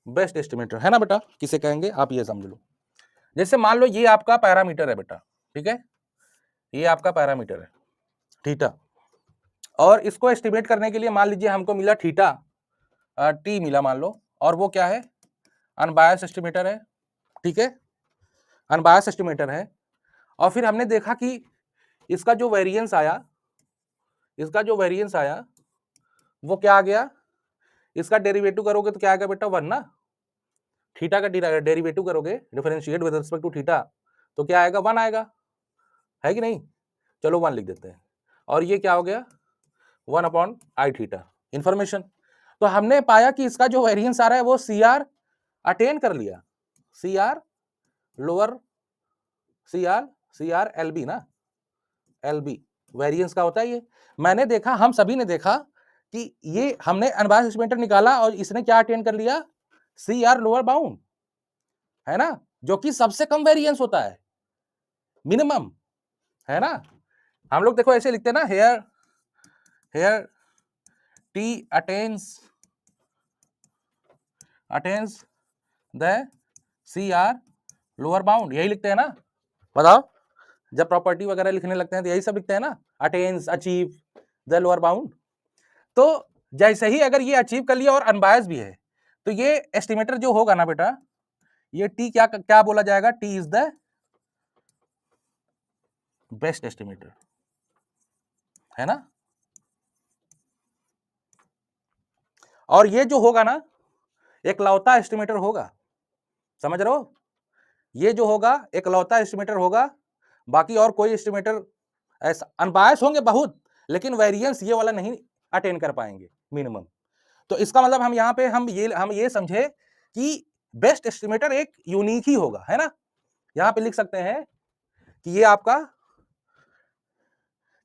Best estimator, है ना बेटा, किसे कहेंगे आप ये समझ लो। जैसे मान लो ये आपका पैरामीटर है बेटा, ठीक है, ये आपका पैरामीटर है थीटा, और इसको एस्टिमेट करने के लिए मान लीजिए हमको मिला थीटा टी मिला मान लो, और वो क्या है, अनबायस एस्टिमेटर है, ठीक है, अनबायस एस्टिमेटर है। और फिर हमने देखा कि इसका जो वेरिएंस आया, इसका जो वेरिएंस आया वो क्या आ गया, इसका डेरिवेटिव करोगे तो क्या आएगा बेटा, 1 ना, थीटा का डेरिवेटिव करोगे, differentiate with respect to theta, तो क्या आएगा, 1 आएगा, है कि नहीं, चलो 1 लिख देते हैं। और ये क्या हो गया, 1 अपॉन आई थीटा इंफॉर्मेशन। तो हमने पाया कि इसका जो वेरिएंस आ रहा है वो सी आर अटेन कर लिया, C R lower, C R L B ना, एल बी वेरिएंस का होता है ये। मैंने देखा, हम सभी ने देखा कि ये हमने अनबायस्ड एस्टिमेटर निकाला और इसने क्या अटेन कर लिया, सी आर लोअर बाउंड, है ना, जो कि सबसे कम वेरिएंस होता है, मिनिमम, है ना। हम लोग देखो ऐसे लिखते हैं ना, here here T attains the C R lower bound, यही लिखते हैं ना, बताओ, जब प्रॉपर्टी वगैरह लिखने लगते हैं तो यही सब लिखते हैं ना, attains, achieve the lower bound. तो जैसे ही अगर ये अचीव कर लिया और अनबायस भी है, तो ये एस्टिमेटर जो होगा ना बेटा, ये टी क्या क्या बोला जाएगा, T is the best estimator, है ना। और ये जो होगा ना, एकलौता एस्टिमेटर होगा, समझ रहे हो, ये जो होगा एकलौता एस्टिमेटर होगा, बाकी और कोई एस्टिमेटर ऐसा, अनबायस होंगे बहुत, लेकिन वेरिएंस ये वाला नहीं अटेन कर पाएंगे मिनिमम। तो इसका मतलब हम यहाँ पे हम ये समझे कि बेस्ट एस्टिमेटर एक यूनिक ही होगा, है ना। यहाँ पे लिख सकते हैं कि ये आपका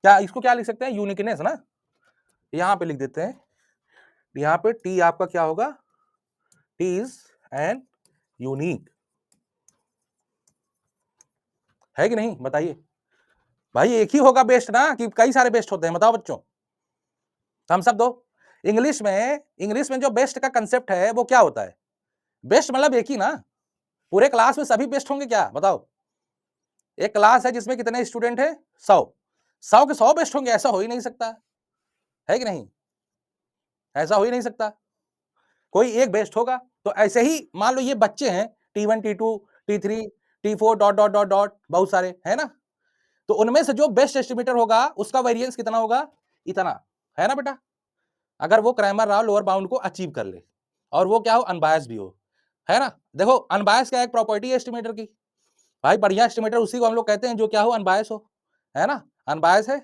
क्या, इसको क्या लिख सकते हैं, यूनिकनेस ना, यहाँ पे लिख देते हैं, यहाँ पे टी आपका क्या होगा, टी इज एन यूनिक, है कि नहीं, बताइए भाई, एक ही होगा बेस्ट ना कि कई सारे बेस्ट होते हैं, बताओ बच्चों, हम सब दो। इंग्लिश में जो बेस्ट का कंसेप्ट है वो क्या होता है, बेस्ट मतलब एक ही ना, पूरे क्लास में सभी बेस्ट होंगे क्या, बताओ, एक क्लास है जिसमें कितने स्टूडेंट है, 100 के 100 बेस्ट होंगे, ऐसा हो ही नहीं सकता, है कि नहीं, ऐसा हो ही नहीं सकता, कोई एक बेस्ट होगा। तो ऐसे ही मान लो ये बच्चे हैं, T1 T2 T3 T4 dot dot dot dot बहुत सारे, है ना, तो उनमें से जो बेस्ट एस्टिमेटर होगा उसका वेरिएंस कितना होगा, इतना, है ना बेटा, अगर वो क्रैमर राव लोअर बाउंड को अचीव कर ले और वो क्या हो, अनबायस भी हो, है ना। देखो अनबायस क्या एक प्रॉपर्टी है एस्टिमेटर की, भाई बढ़िया एस्टिमेटर उसी को हम लोग कहते हैं जो क्या हो, अनबायस हो, है ना, अनबायस है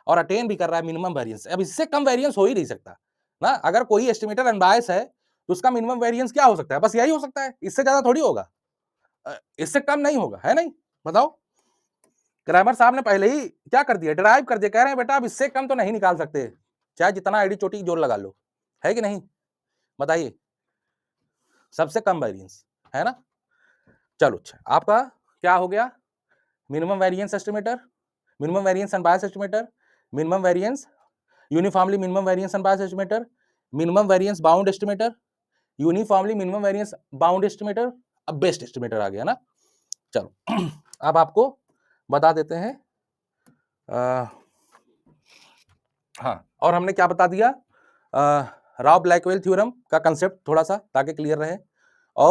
और अटेन भी कर रहा है मिनिमम वेरिएंस। अब इससे कम वेरिएंस हो ही नहीं सकता ना, अगर कोई एस्टिमेटर अनबायस है तो उसका मिनिमम वेरिएंस क्या हो सकता है, बस यही हो सकता है, इससे ज्यादा थोड़ी होगा, इससे कम नहीं होगा, है नहीं, बताओ। क्रैमर साहब ने पहले ही क्या कर दिया, ड्राइव कर दिया, कह रहे हैं बेटा अब इससे कम तो नहीं निकाल सकते, चाहे जितना आईडी चोटी जोर लगा लो, है कि नहीं, बताइए, सबसे कम वेरिएंस, है ना। चलो अच्छा, आपका क्या हो गया, minimum variance estimator, minimum variance unbiased estimator, minimum variance uniformly minimum variance unbiased estimator, minimum variance bound estimator, uniformly minimum variance bound estimator, अब बेस्ट एस्टिमेटर आ गया ना। चलो अब आपको बता देते हैं, हाँ, और हमने क्या बता दिया, राव ब्लैकवेल थ्योरम का कंसेप्ट थोड़ा सा ताकि क्लियर रहे।